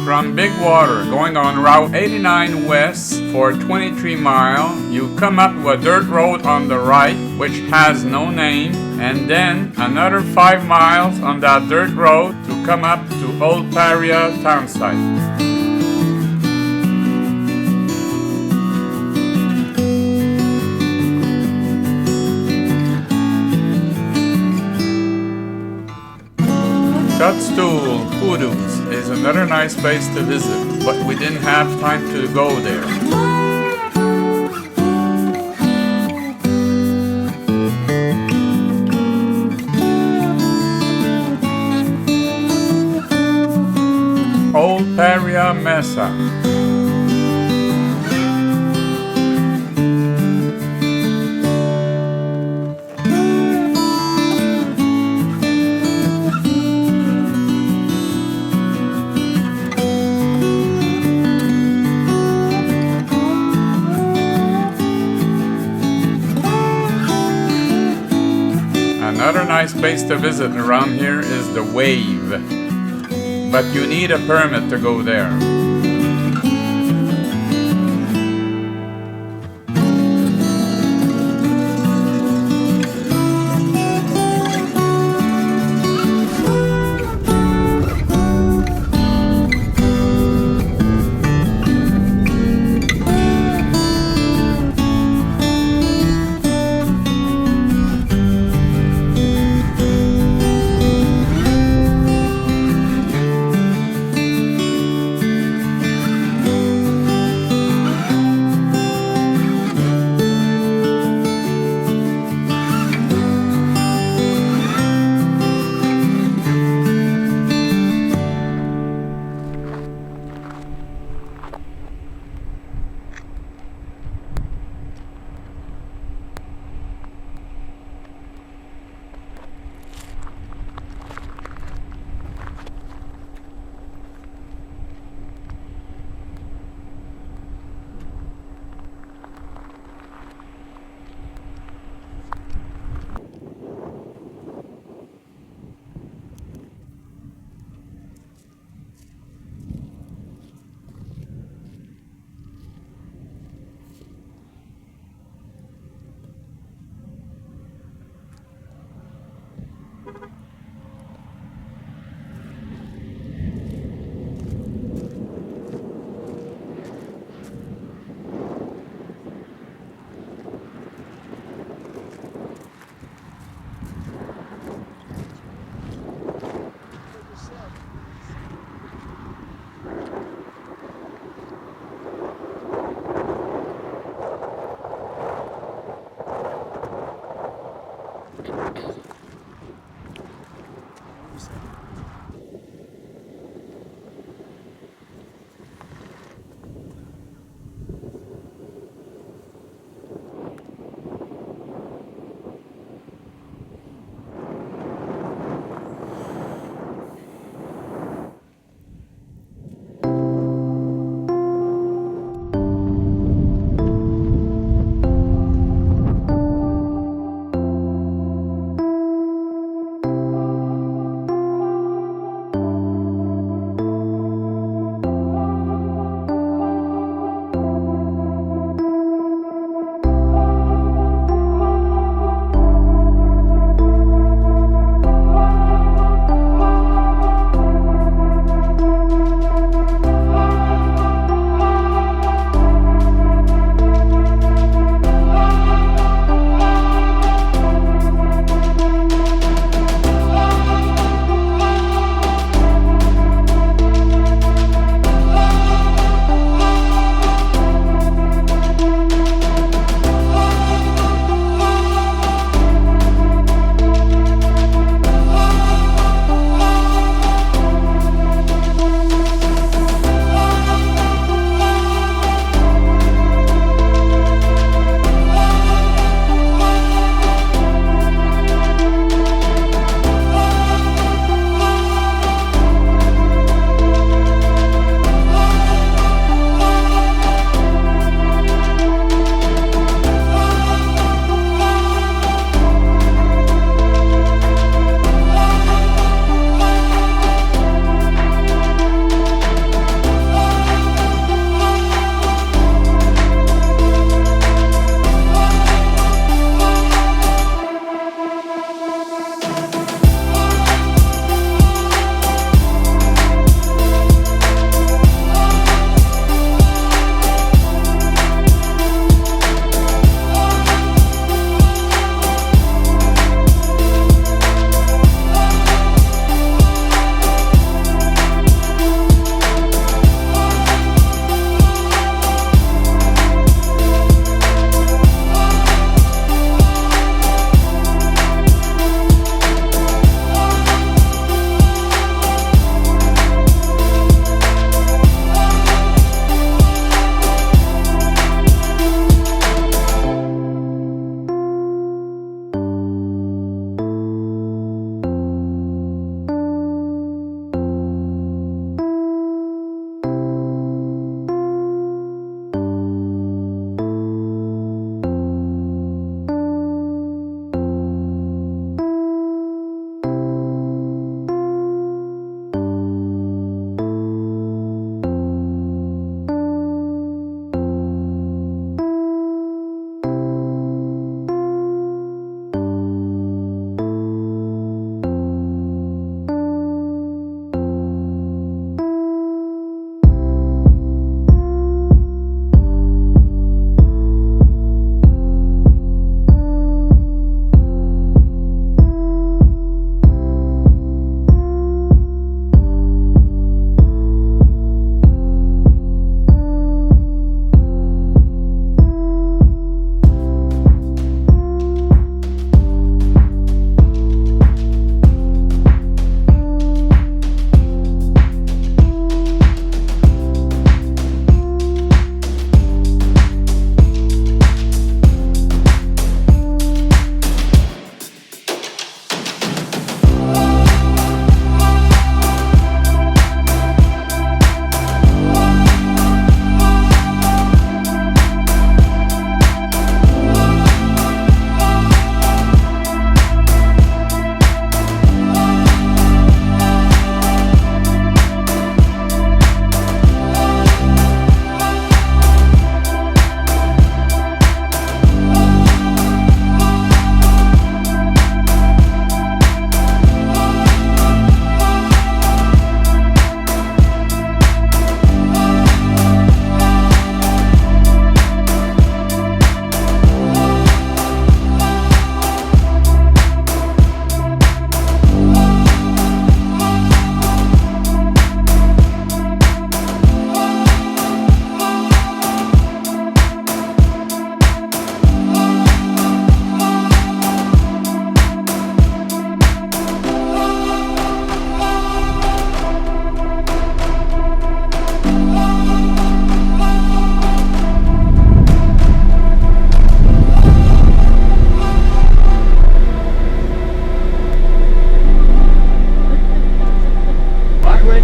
From Big Water, going on Route 89 West for 23 miles, you come up to a dirt road on the right, which has no name, and then another 5 miles on that dirt road to come up to Old Paria Townsite. Shutstool Kudos is another nice place to visit, but we didn't have time to go there. Old Paria Mesa. Another nice place to visit around here is the Wave, but you need a permit to go there.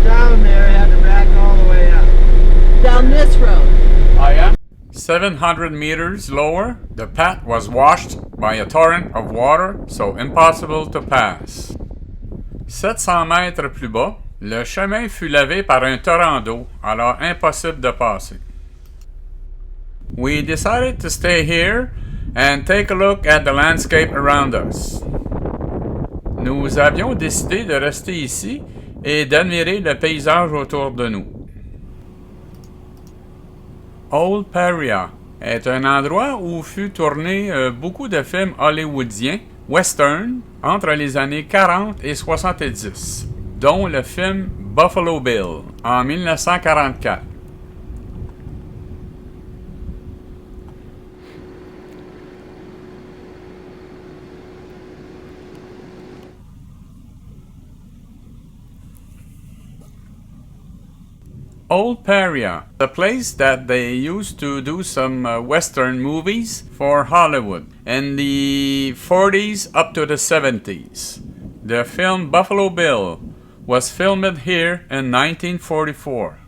way down there, I had to back all the way up. Down this road. Oh yeah? 700 meters lower, the path was washed by a torrent of water, so impossible to pass. 700 mètres plus bas, le chemin fut lavé par un torrent d'eau, alors impossible de passer. We decided to stay here and take a look at the landscape around us. Nous avions décidé de rester ici et d'admirer le paysage autour de nous. Old Paria est un endroit où fut tourné beaucoup de films hollywoodiens, western, entre les années 40 et 70, dont le film Buffalo Bill en 1944. Old Paria, the place that they used to do some western movies for Hollywood in the 40s up to the 70s. The film Buffalo Bill was filmed here in 1944.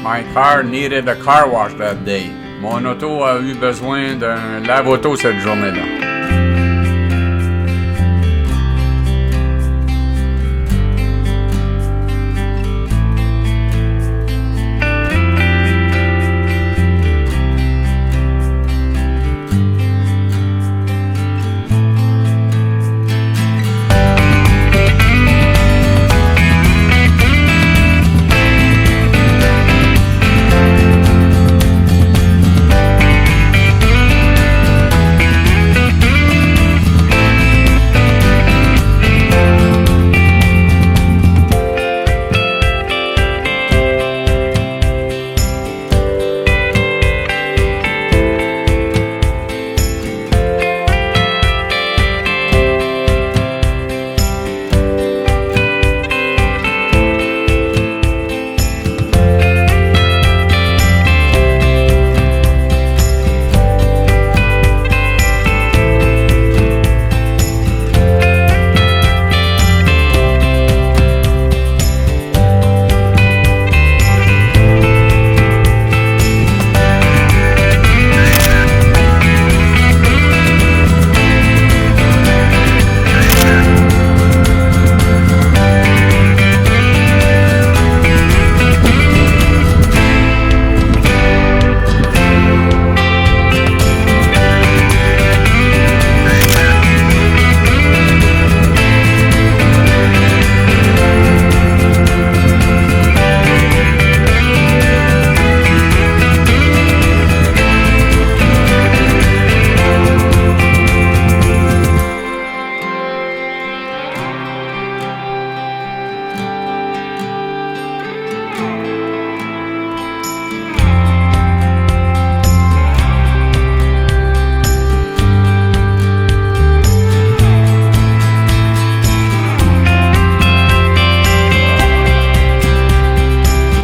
My car needed a car wash that day. Mon auto a eu besoin d'un lave-auto cette journée-là.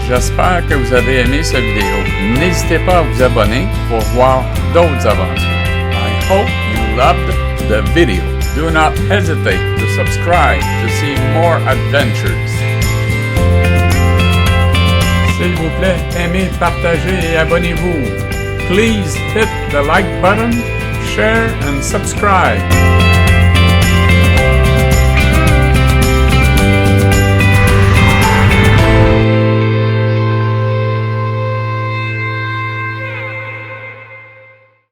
J'espère que vous avez aimé cette vidéo. N'hésitez pas à vous abonner pour voir d'autres aventures. I hope you loved the video. Do not hesitate to subscribe to see more adventures. S'il vous plaît, aimez, partagez et abonnez-vous. Please hit the like button, share and subscribe.